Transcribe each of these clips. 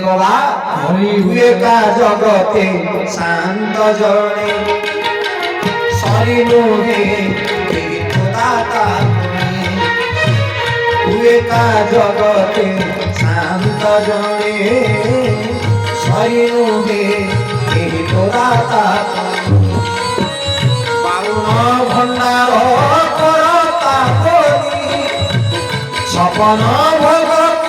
भगवा हुए का जगते शांत जड़े सरी नुहे दाता हुए का जगते शांत जड़े सरी नुहे दाता बारुण भंडार करता सपन भगत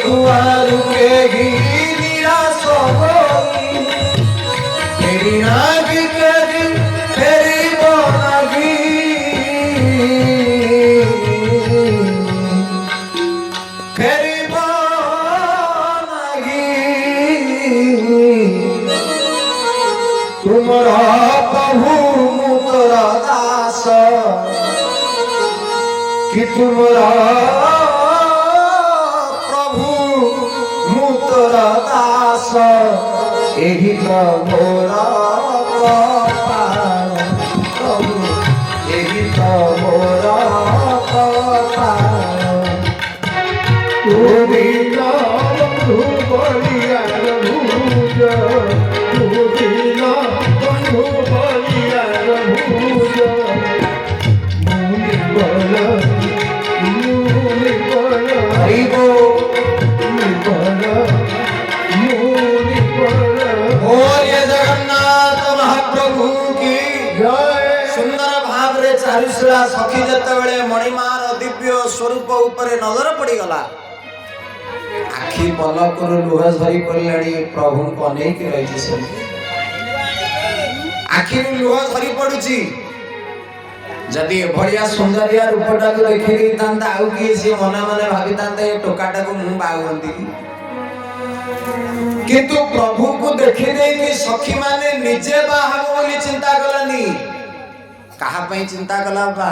दुआर के निराश तेरी नागी के दिन तेरी बनागी तेरी बनागी तुमरा प्रभु मुतरा दास कि तुमरा दास एही तो मोरा कपाल प्रभु एही तो मोरा कपाल तू बिना बंधु बलियार भूज तू बिना बंधु बलियार भूज मुनि बल हरि बोल चारुशिला सखी जतबेले मणिमार दिव्य स्वरूप उपरे नजर पड़ीगला आखि पलकर लुह झरी पड़े प्रभु को अनेक रही आखि लुह झरी पड़ुची जदि एभलिया सुंदरिया रूपटा को देखि देता आउ किए से मने मने भाबी तांते टोकाटा को मु बागंती किंतु प्रभु को देखि दे कि सखी माने निजे बाहब बोली चिंता कलानी कहा पई चिंता कला बा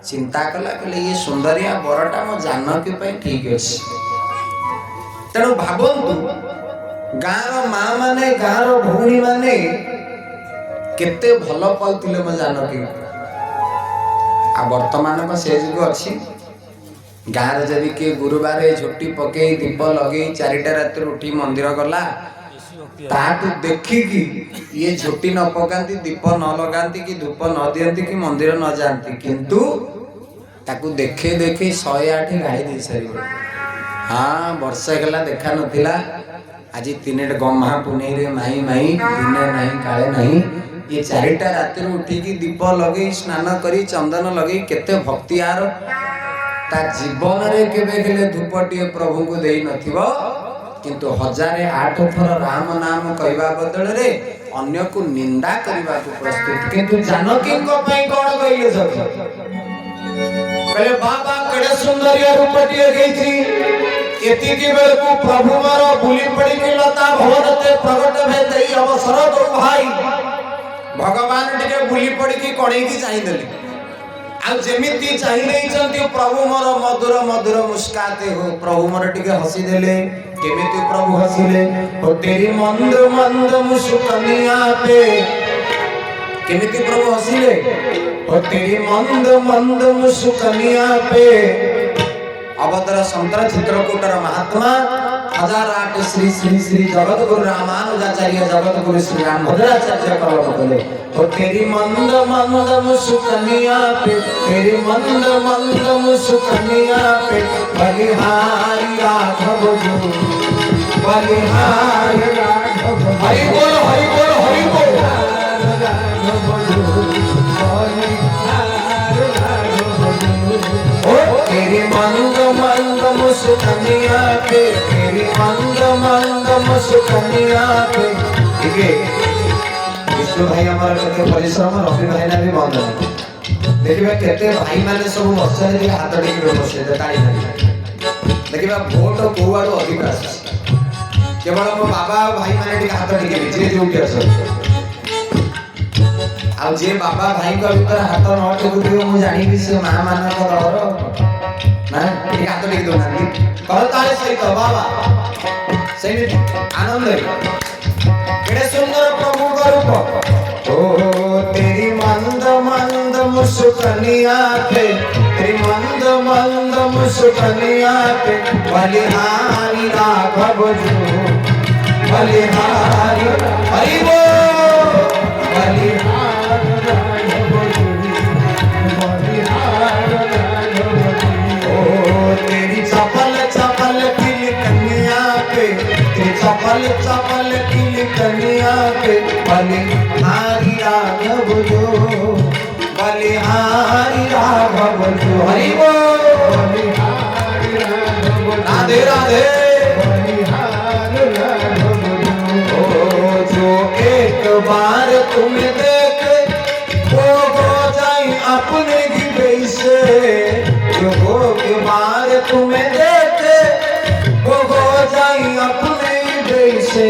चिंता कला कले ये सुंदरिया बरटा मो जानकी पई ठीक अछि तेणु भाबंतु गाँव माँ माने गाँव भौणी माने केते भल पाउथिले मो जानकी आ वर्तमान को से जुग अछि गाँव जदि के गुरुवार झोटी पके दीप लगे 4टा रात उठी मंदिर गला ताकू देखिकी ये झोटी न पकाती दीप न लगाती कि धूप न दियंती कि मंदिर न जानती किंतु ताकू देखे देखे 108 गाड़ी दे सारी हाँ वर्षे गला देखा नथिला आज 3 गम्हा पुणे रे माई माई दिन नहीं काले नहीं ये 4टा रात उठी की दीप लगे स्नान करी चंदन लगे केते भक्तियार ता जीवन रे केबे गेले धूपटी प्रभु को देई नथिबो किंतु 1008 थर राम नाम कहवा बदल रे अन्य को निंदा करबा को प्रस्तुत किंतु जानकी को पई कोन कइले सखी कहले बाबा केडे सुंदरिया रूपटी गईथी एति के बेल को प्रभु मारो बुली पड़ी के लता भवनते प्रगट भे देई अवसर दो भाई भगवान टिके बुली पड़ी की कणई की चाहि देली आ जेमिति चाहि नै चंती प्रभु मोर मधुर मधुर मुस्काते हो प्रभु मोर टिके हसी देले केमिति प्रभु हसिले ओ तेरी मंद मंद मुस्कानिया पे केमिति प्रभु हसिले ओ तेरी मंद मंद मुस्कानिया पे अवतार संतर चित्रकूटर महात्मा 1008 श्री श्री श्री जगत गुरु रामानुजाचार्य जगत गुरु श्री राम भद्राचार्य कलम कले ओ तेरी मंद मंद मुस्कानिया पे तेरी मंद मंद मुस्कानिया पे बलिहारी राघव जो बलिहारी राघव हरि बोल हरि बोल हरि बोल ओ तेरी मंद मंद मुस्कानिया पे तेरी मंद मंद मुस्कानिया पे ठीक है विष्णु भाई हमारा केते परिश्रम रवि भाई ना भी बंद देखिबा केते भाई माने सब बच्चा रे हाथ टेकी बसे ताली ताली देखिबा भोट कोवाडो अधिक आछ केवल मो बाबा भाई माने टिक हाथ टेकी जे जोटी आछ आ जे बाबा भाई को भीतर हाथ न टेकुथिबो मु जानि भी से मां माने को डर ना टिक हाथ टेकी दो ना करताले सहित बाबा सही आनंद केड़े सुंदर प्रभु का रूप ओ तेरी मंद मंद मुस्कानिया पे तेरी मंद मंद मुस्कनिया पे बलिहारी राघव जो बलिहारी हरि बोल बलिहार राघव जो बलिहार राघव जो ओ तेरी चपल चपल किल कन्या पे तेरी चपल चपल किल कन्या पे बलिहारी राघव जो बलिहारी राघव जो हरि बोल बलिहारी राघव राधे राधे बलिहार राघव जो एक बार तुम्हें देखे वो हो जाए अपने ही वैसे जो एक बार तुम्हें देखे वो हो जाए अपने ही वैसे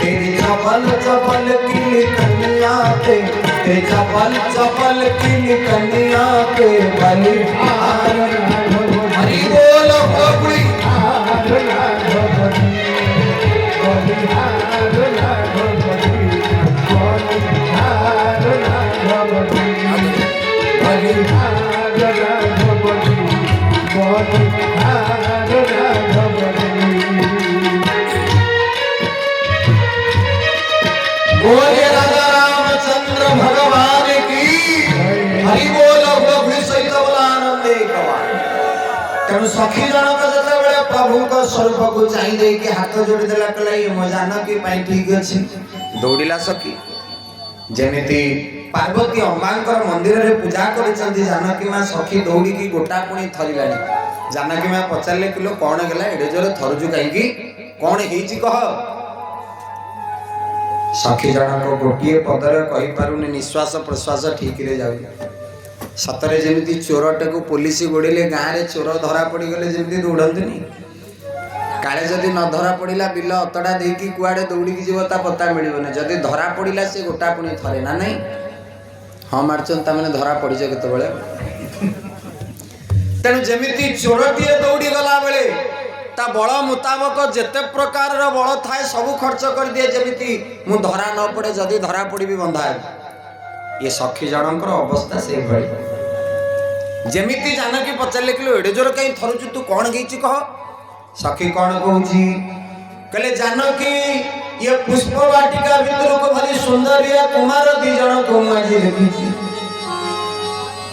तेरी चपल चपल की कन्या पे तेरी चपल चपल की कन्या पे बलिहार हरि बोल गोपी बोले राजा रामचंद्र भगवान की हरि बोल गोपी सहित आनंदे तेणु सखी जनक जिते प्रभु स्वरूप को चाहिए कि हाथ जोड़ी देला कहला ये मो जानकी पाई ठीक अच्छे दौड़िला सखी जेमिति पार्वती अम्बांकर मंदिर रे पूजा करिसंती जानकी मां सखी दौड़ी की गोटा पुणी थरिलानी जानकी मां पचारले किलो कौन गेला एडे जोर थरुजु काईकी कौन हेची कह सखी जनक गोटिए पदरे कहि पारुनी निश्वास प्रश्वास ठीक रे जाउ सतरे जेमिति चोरटे को पुलिस गोड़िले गाँ रे चोर धरा पड़ी गले जेमिति दौड़ंतनी काले जदि न धरा पड़ा बिल अतड़ा देकी कुआड़े दौड़ी जीव ता पता मिलने जदि धरा पड़ा से गोटा पुणी थरे ना नहीं हाँ मार्चन मैंने धरा पड़च केतबेले तेणु जमिति चोरटीए दौड़ी गला बेले ता बल मुताबक जेते प्रकार बल थाए सब खर्च कर दिए जमिति मु धरा न पड़े जदि धरा पड़ी भी बंधा ये सखी जनकर अवस्था से भली जमिति जानकी पचारे किलो एडे जोर कहीं थरुचु तू कौन गई कह सखी कौन कहूची कहले जानकी ये पुष्प वाटिका भीतर को भली सुंदरिया कुमार दी जन को माजी देखी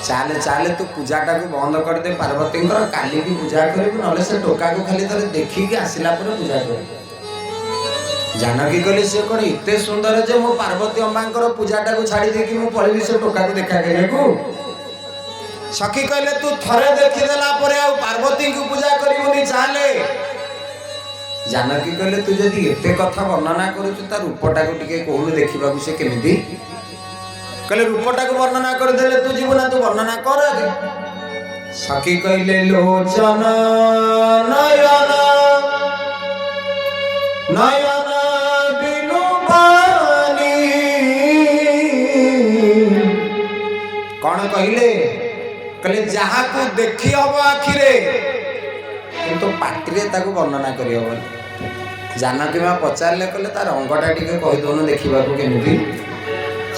चाले चाले तू पूजाटा को बंद कर दे पार्वती काली की पूजा करू ना से टोका को खाली थोड़े देखिकी आसला पूजा कर जानकी कहली से कौन इतने सुंदर जे मो पार्वती अम्मा पूजाटा को छाड़ी देकी मु पळिबी से टोका को देखा करिया सखी कहले तू थरे देखिदेला परे आ पार्वती को पूजा करिबुनी चाले जानकी कहले तू जदि एते कथा वर्णना करूछु ता रूपटा को टिके कोहु देखिबा को से केमिति कहले रूपटा को वर्णना कर देले तू जीवना तू वर्णना कर सखी कहले लोचन नयन नयन बिनु बानी कौन कहले कहले जहाँ को देखी हम आखिरे किंतु पाटिरे ताको वर्णना करी हम जानकी मां पचारले कहले तार अंगटा टिके कहि दोनो देखिबा को केमिति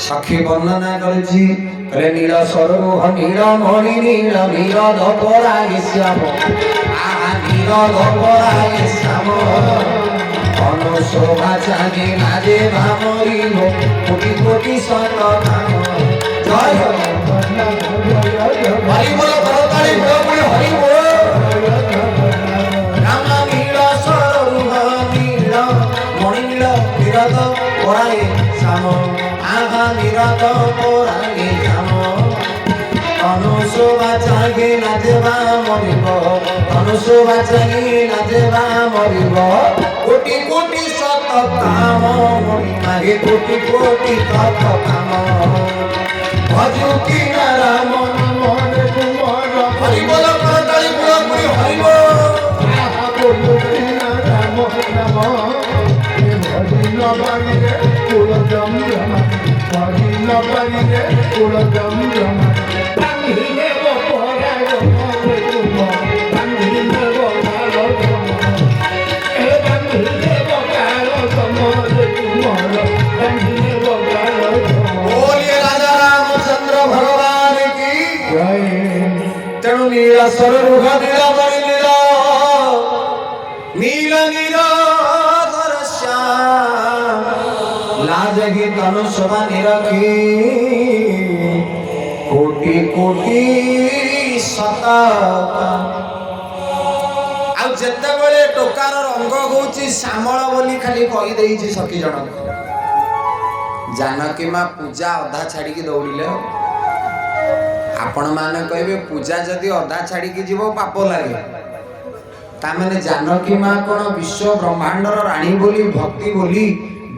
सखी वर्णना करछि कहले नील सरोह नील मणि नील नील धपराय श्याम आ नील धपराय श्याम अनुशोभा चाहे नाजे भामरी हो कोटि कोटि सत नाम जय हरि बोल भरतारी बोल हरि बोल राम नील सरोह नील मणि नील विरत पराय श्याम आहा विरत पराय श्याम अनुशोभा चाहे नाजेबा मरिब अनुशोभा चाहे नाजेबा मरिब कोटि कोटि सत काम मणि कोटि कोटि सत काम भजु की राम नाम कुमार हरि बोल करताली बोल पुरी हरि बोल की राम नाम भजि न बानी रे कुल जम जम भजि न बानी रे कुल जम जम बांधिले वो पराय रे तुम बांधिले वो कालो तुम ए बांधिले वो कालो तुम रे तुम बांधिले वो कालो तुम बोलिए राजा रामचंद्र भगवान की जय तेणु ही धनुष बानी रखी कोटि कोटि सता जेतेबेले टोकार रंग होउची श्यामल बोली खाली कही देइची सखी जनक जानकी माँ पूजा अधा छाड़ी दौड़िले आपण माने कहबे पूजा जदि अधा छाड़ी जीव पाप लगे तामेने जानकी माँ कौन विश्व ब्रह्मांडर राणी बोली भक्ति बोली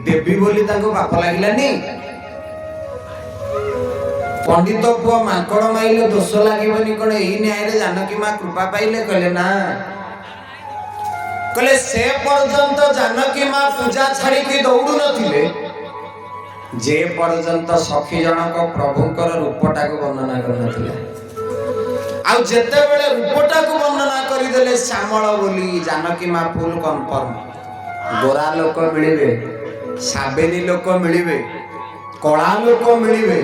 देवी बोली ताको पाप लागिलानी पंडित पुआ मांकड़ माइले दोष लागबनी कौन एई न्याय रे जानकी माँ कृपा पाइले कहले ना कहले से पर्यंत जानकी माँ पूजा छाड़ी दौड़ू नथिले जे पर्यंत सखी जनक प्रभुंकर रूपटा को वर्णना करनथिले आउ जेते बेले रूपटा को वर्णना करि देले श्यामल बोली जानकी माँ फुल कन्फर्म गोरा लोक मिलिबे साबेनी लोक मिलिबे कला लोक मिलिबे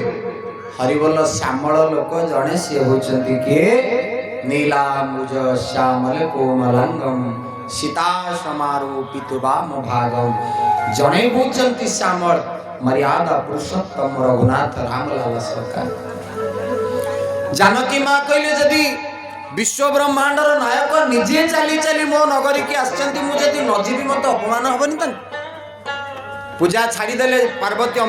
हरिबोल श्यामल लोक जणे से होचंती के नीलांबुज श्यामल कोमलांगम सीता समारोपित वाम भागम जणे होचंती श्यामल मर्यादा पुरुषोत्तम रघुनाथ रामलाल सरकार जानकी माँ कहले जदि विश्व ब्रह्मांडर नायक निजे चली चली मो नगरी की आछंती मु जदि नजीबी मत अपमान हबनी तन पूजा छाड़ी देले पार्वती